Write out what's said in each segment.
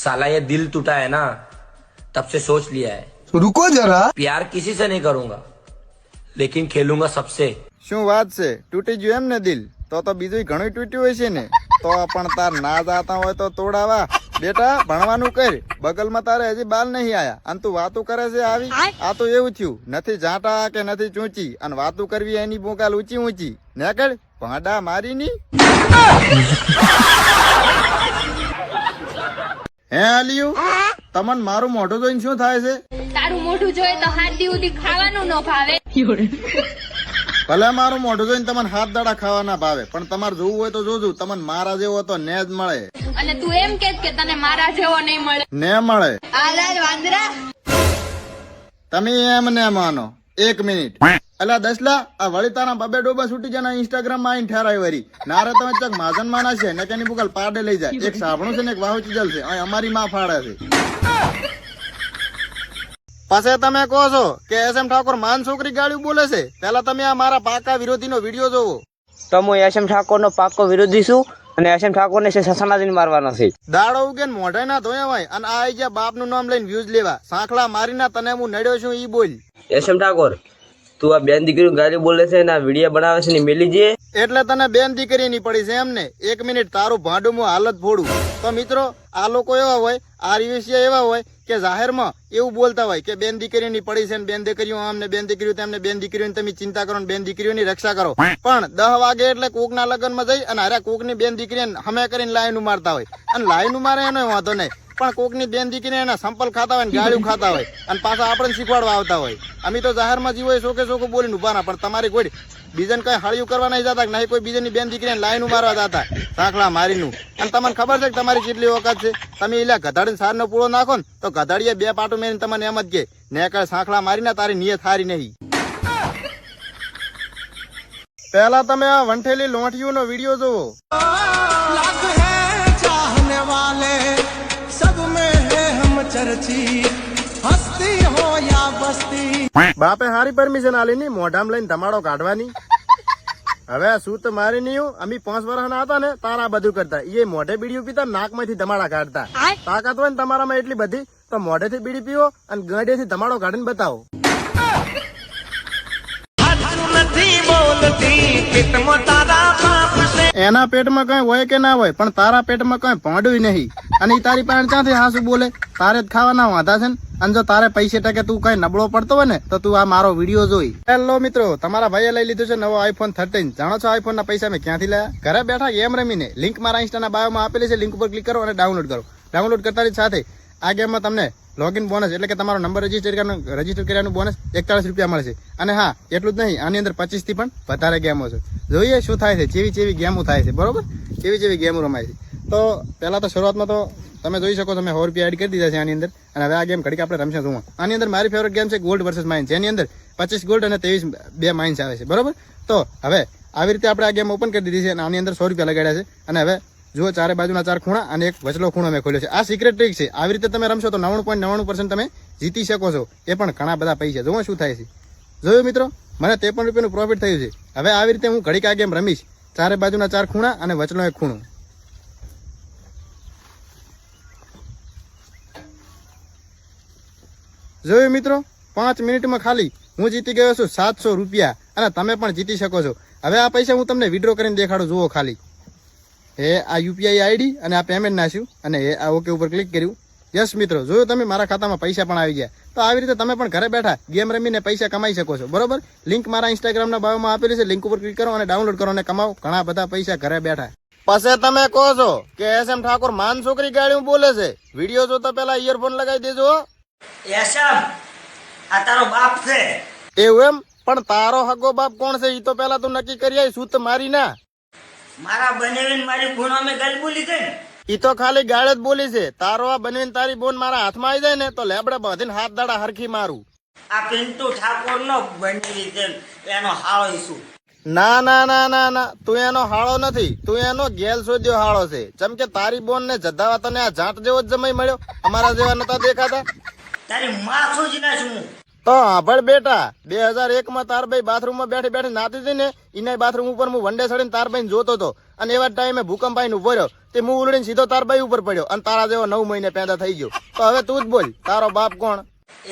साला ये दिल टूटा है ना, तब से सोच लिया है रुको जरा, प्यार किसी से नहीं करूंगा, लेकिन खेलूंगा सबसे। શું વાત છે, તૂટી ગયું એમ ને દિલ? તો બીજું ઘણું તૂટ્યું હોય છે ને. તો પણ તાર ના જાતા હોય તો તોડાવા. બેટા ભણવાનું કર, બગલમાં તારે હજી બાલ નહીં આયા અને તું વાતું કરે છે આવી. આ તો એવું થયું, નથી જાટા કે નથી ચૂંચી અને વાતું કરવી એની બોકાલ ઊંચી ઊંચી. નેકળ ભાડા મારી ની. હે આલિયું, તમને મારું મોઢું જોઈને શું થાય છે? તારું મોઢું જોઈએ તો હાથ સુધી ખાવાનું ન ભાવે. ભલે મારું મોઢું જોઈને તમને હાથ દાડા ખાવાના ભાવે, પણ તમારે જોવું હોય તો જોજો, તમને મારા જેવો તો ને જ મળે. અને તું એમ કે તને મારા જેવો નહીં મળે? ને મળે. આલાલ વાંદરા, તમે એમ ને માનો. 1 મિનિટ અલા દસલા, આ વળી તારા બબે ડોબા છૂટી જાય ઇન્સ્ટાગ્રામ માં આઈને ઠેરાય વરી. નારે તમે ચક માજન માણસ છે ને કેની બુકલ પાડે લઈ જાય. એક સાબણું છે ને એક વાહુ ચીજલ છે, અહીં અમારી માં ફાડે છે. પછી તમે કહો છો કે એસએમ ઠાકોર માન છોકરી ગાળ્યું બોલે છે. પેલા તમે આ મારા પાકા વિરોધી નો વિડીયો જોવો. તો હું એસએમ ઠાકોર નો પાકો વિરોધી છું અને એસએમ ઠાકોર ને સસનાજીને મારવાનો છે. દાડો ઉગે ને મોઢે ના ધોયા હોય અને આ આઈ ગયા બાપ નું નામ લઈને વ્યૂઝ લેવા. સાંખલા મારીના તને હું નડ્યો છું ઈ બોલ. એસએમ ઠાકોર, તું આ બેન દીકરી ગાડી બોલે છે ને આ વિડીયો બનાવે છે ને મેલી જઈએ. એટલે તને બેન દીકરી ની પડી છે એમને? 1 મિનિટ તારું ભાંડું હું હાલત ફોડું. તો મિત્રો આ લોકો એવા હોય, આ રિવિશિયા એવા હોય કે જાહેરમાં એવું બોલતા હોય કે બેન દીકરીની પડી છે ને બેન દીકરીઓ આમને બેન દીકરીઓ તેમને બેન દીકરીઓની તમે ચિંતા કરો ને બેન દીકરીઓની રક્ષા કરો. પણ 10 વાગે એટલે કોકના લગ્નમાં જઈ અને અરે કોકની બેન દીકરીને હમે કરીને લાઈન મારતા હોય. અને લાઈન મારે એનો વાંધો નહીં, પણ કોકની બેન દીકરીને એના સંપલ ખાતા હોય ને ગાળ્યું ખાતા હોય અને પાછા આપણને શીખવાડવા આવતા હોય. અમે તો જાહેરમાં જીવો શોકે શોકો બોલીને ઉભા ના, પણ તમારી કોઈ બીજાને કઈ હળિયું કરવા નહીં જતા, નહીં કોઈ બીજાની બેન દીકરીને લાઈન મારવા જતા સાંખલા મારીનું. અને તમને ખબર છે કે તમારી કેટલી વખત છે, તમે એટલે ગધાડીને સારનો પૂળો નાખો ને તો ગધાડીએ 2 પાટું મેરીને તમને એમ જ કે નેકળ સાંખલા મારીને તારી નિયત હારી નહીં. પહેલા તમે આ વંઠેલી લોંઠીઓ નો વિડીયો જોવો. બાપે હારી પરમિશન આલી ની મોઢામ લઈને ધમાડો કાઢવાની. હવે સૂત મારી નહીં, અમે 5 વર્ષના હતા ને તારા બધું કરતા. એ મોઢે બીડીયું પીતા, નાકમાંથી ધમાડા કાઢતા. તાકાત હોય ને તમારામાં એટલી બધી તો મોઢેથી બીડી પીવો અને ગળેથી ધમાડો કાઢીને બતાવો. એના પેટમાં કઈ હોય કે ના હોય, પણ તારા પેટમાં કઈ ભાંડું નહીં. અને ઈ તારી પાસે ક્યાંથી હાસુ બોલે? તારે જ ખાવાના વાંધા છે ને. અને જો તારે પૈસે ટકે તું કઈ નબળો પડતો હોય ને તો તું આ મારો વિડીયો જોઈ. હેલો મિત્રો, તમારા ભાઈએ લઈ લીધું છે નવો iPhone 13. જાણો છો iPhone ના પૈસા મેં ક્યાંથી લાયા? ઘરે બેઠા ગેમ રમીને. લિંક મારા ઇન્સ્ટાના બાયોમાં આપેલી છે, લિંક ઉપર ક્લિક કરો અને ડાઉનલોડ કરો. ડાઉનલોડ કરતાની સાથે આ ગેમમાં તમને લોગિન બોનસ એટલે કે તમારો નંબર રજીસ્ટર કર્યાનું બોનસ 41 રૂપિયા મળશે. અને હા, એટલું જ નહીં, આની અંદર 25 થી પણ વધારે ગેમો છે. જોઈએ શું થાય છે, ચેવી ગેમો થાય છે, બરોબર? ચેવી ગેમો રમાય છે. તો પહેલા તો શરૂઆતમાં તો તમે જોઈ શકો છો મેં 100 રૂપિયા એડ કરી દીધા છે આની અંદર. અને હવે આ ગેમ ઘડીક આપણે રમશે શું. આની અંદર મારી ફેવરેટ ગેમ છે ગોલ્ડ વર્સેસ માઇન્સ, જેની અંદર 25 ગોલ્ડ અને 23 2 માઇન્સ આવે છે, બરોબર? તો હવે આવી રીતે આપણે આ ગેમ ઓપન કરી દીધી છે અને આની અંદર 100 રૂપિયા લગાડ્યા છે. અને હવે જુઓ, ચારે બાજુના 4 ખૂણા અને એક વચલો ખૂણો મેં ખોલ્યો છે. આ સિક્રેટ ટ્રીક છે. આવી રીતે તમે રમશો તો 99.99% તમે જીતી શકો છો. એ પણ ઘણા બધા પૈસા. જુઓ શું થાય છે. જોયું મિત્રો, મને 53 રૂપિયાનું પ્રોફિટ થયું છે. હવે આવી રીતે હું ઘડીક આ ગેમ રમીશ. ચારે બાજુના 4 ખૂણા અને વચલો એક ખૂણો. જોયું મિત્રો, 5 મિનિટમાં ખાલી હું જીતી ગયો છું 700 રૂપિયા અને તમે પણ જીતી શકો છો. હવે આ પૈસા હું તમને વિડ્રો કરીને દેખાડું. જુઓ ખાલી એ આ યુપીઆઈ આઈડી અને આ પેમેન્ટ નાખ્યું અને એ આ ઓકે ઉપર ક્લિક કર્યું. યસ મિત્રો, જોયું તમે, મારા ખાતામાં પૈસા પણ આવી ગયા. તો આવી રીતે તમે પણ ઘરે બેઠા ગેમ રમીને પૈસા કમાઈ શકો છો, બરોબર? લિંક મારા ઇન્સ્ટાગ્રામના બાયોમાં આપેલી છે, લિંક ઉપર ક્લિક કરો અને ડાઉનલોડ કરો અને કમાવો ઘણા બધા પૈસા ઘરે બેઠા. પછી તમે કહો છો કે એસએમ ઠાકોર માન છોકરી ગાળ્યું બોલે છે. વિડીયો જોતા પહેલા ઇયરફોન લગાવી દેજો. एसएम आ तारो बाप છે એવું એમ? પણ તારો હગો બાપ કોણ છે ઈ તો પહેલા તું નક્કી કરી આય. સૂત મારી ના મારા બનેવીને મારી ખૂણો મે ગલ બોલી છે. ઈ તો ખાલી ગાળ જ બોલી છે. તારો આ બનવીને તારી બોન મારા હાથમાં આવી જાય ને તો લેબડે બાંધીને હાથ દાડા હરખી મારું. આ પિન્ટુ ઠાકોર નો બનેવી છે, એનો હાળો ઈસુ. ના ના ના ના ના, તું એનો હાળો નથી, તું એનો ગેલ શોધ્યો હાળો છે. જેમ કે તારી બોન ને જધાવા તને આ જાટ જેવો જ જમાઈ મળ્યો, અમારા જેવા નતા દેખાતા. તારી માં સોજી ના છું તો સાંભળ બેટા, 2001 માં તાર ભાઈ બાથરૂમ માં બેઠી બેઠી નાતી હતી ને, એને બાથરૂમ ઉપર હું વંડે ચડીને તાર ભાઈ જોતો હતો અને એવા ટાઈમે ભૂકંપ આઈને ઉભો રહ્યો તે હું ઉલડીને સીધો તાર બાઈ ઉપર પડ્યો અને તારા જેવો 9 મહિને પેદા થઈ ગયો. તો હવે તું જ બોલ, તારો બાપ કોણ?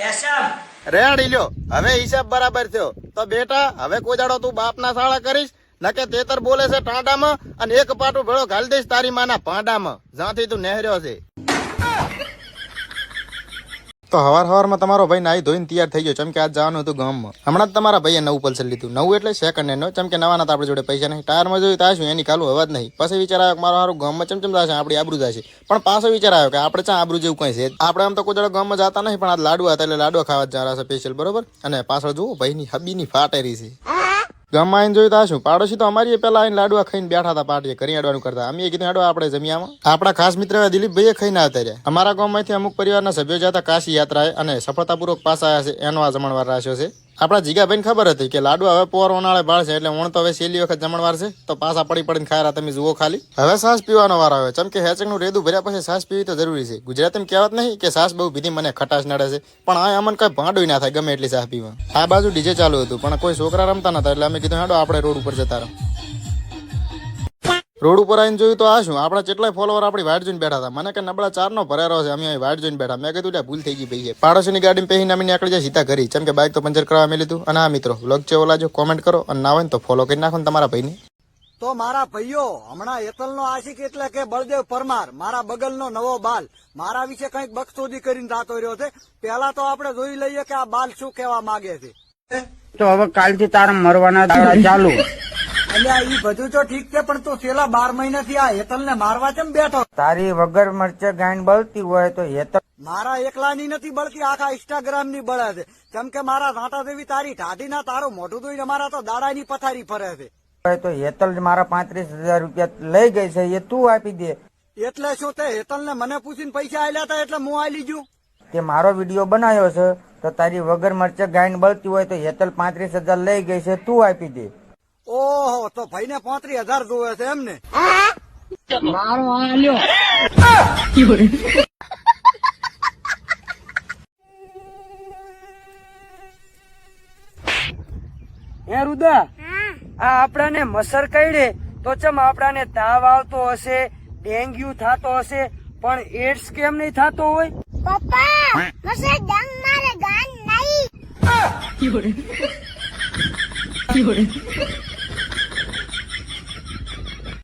એસમ રેડી લ્યો, હવે હિસાબ બરાબર થયો. તો બેટા હવે કોઈ દાડો તું બાપના શાળા કરીશ નકે તેતર બોલે છે ટાંડામાં અને એક પાટું ભેળો ઘાલી દઈશ તારી માના પાંડામાં, જ્યાંથી તું નહેર્યો છે. તો હવારમાં તમારો ભાઈ નાઈ ધોઈને તૈયાર થઈ ગયો, ચમ કે આજ જવાનું હતું ગામમાં. હમણાં જ તમારા ભાઈએ નવું પલ્સર લીધું. નવું એટલે સેકન્ડ હેન્ડ, ચમ કે નવાના તો આપણી જોડે પૈસા નહીં. ટાયરમાં જોયું તો શું એની કાલું હવા જ નહીં. પછી વિચાર આવ્યો કે મારો સારું ગામમાં ચમચમ જશે, આપણી આબરૂ જશે. પણ પાછો વિચાર આવ્યો કે આપણે ચા આબરૂ જેવું કઈ છે. આપણે આમ તો કોઈ જોડે ગામમાં જતા નહીં, પણ આ લાડવા હતા એટલે લાડવા ખાવા જ જરા છે સ્પેશિયલ, બરોબર. અને પાછળ જુઓ ભાઈની હબીની ફાટેરી છે. ગામમાં આવીને જોયું તો શું, પાડોશી તો અમારી પેલા આવીને લાડવા ખાઈને બેઠા હતા, પાર્ટીએ કરી અડવાનું કરતા. અમે કીધું અડવા આપણે જમ્યામાં. આપણા ખાસ મિત્ર દિલીપભાઈએ ખાઈને આવતા રહ્યા. અમારા ગામમાંથી અમુક પરિવારના સભ્યો જતા કાશી યાત્રાએ અને સફળતાપૂર્વક પાસ આવ્યા છે, એનો આ જમણવાર રાખ્યો છે. આપણા જીગાભાઈને ખબર હતી કે લાડવા હવે પોર ઉનાળે બાળશે એટલે ઓણ તો હવે છેલ્લી વખત જમણવાર છે, તો પાછા પડીને ખાયરા તમે જુઓ ખાલી. હવે સાસ પીવાનો વાર આવે, ચમ કે હેચકનું રેદું ભર્યા પછી સાસ પીવી તો જરૂરી છે. ગુજરાતીમાં કહેવત નહીં કે સાસ બહુ પીધી મને ખટાશ નડે છે, પણ આ અમને કઈ ભાંડું ના થાય ગમે એટલી સાસ પીવા. આ બાજુ ડીજે ચાલુ હતું પણ કોઈ છોકરા રમતા નતા એટલે અમે કીધું હેડો આપણે રોડ ઉપર જતા રહો. રોડ ઉપર આવીને જોયું તો આ શું, આપણા કેટલાય ફોલોવર આપણી વાટ જોઈને બેઠા હતા. મને કે નબળા 4 નો ભરેલો છે, અમે અહીં વાટ જોઈને બેઠા. મેં કીધું ભૂલ થઈ ગઈ ભાઈ. પાડોશીની ગાડીમાં પહેરીને અમે નીકળી જાય સીધા ઘરે, ચમ કે બાઇક તો પંચર કરવા મેં લીધું. અને આ મિત્રો વ્લોગ છે ઓલા જો કોમેન્ટ કરો અને ના હોય ને તો ફોલો કરી નાખો ને તમારા ભાઈને. તો મારા ભાઈઓ, હમણાં એતલનો આશિક એટલે કે બળદેવ પરમાર, મારા બગલનો નવો બાલ, મારા વિશે કંઈક બકચોદી કરીને જાતો રહ્યો છે. પહેલા તો આપણે જોઈ લઈએ કે આ બાલ શું કહેવા માંગે છે. તો હવે કાલથી તારા મરવાના દાડા ચાલુ. એટલે ઈ બધું તો ઠીક છે, પણ તું છેલ્લા 12 મહિનાથી આ હેતલને મારવા કેમ બેઠો? તારી વગર મરચે ગાંડ બળતી હોય તો હેતલ મારા એકલાની નથી બળતી, આખા ઇન્સ્ટાગ્રામ ની બળે છે. કેમ કે મારા રાંટા દેવી તારી ઢાઢીના તારું મોઢું ધોઈને અમારા તો દાડાની પથારી ફરે છે. હોય તો હેતલ જ મારા 35,000 રૂપિયા લઈ ગઈ છે, એ તું આપી દે. એટલે શું તે હેતલને મને પૂછીને પૈસા આલ્યા હતા એટલે હું આલી ગયું? તે મારો વિડીયો બનાવ્યો છે તો તારી વગર મરચે ગાંડ બળતી હોય તો હેતલ 35,000 લઈ ગઈ છે, તું આપી દે. ઓહો, તો ભાઈને 35,000 જોવે છે એમ ને? હે રુદા, આ આપણાને મસર કઈડે તો ચમ આપણાને તાવ આવતો હશે, ડેન્ગ્યુ થતો હશે, પણ એડ્સ કેમ નહીં થતો હોય? પપ્પા મસે ડંગ મારે ગાન નહીં.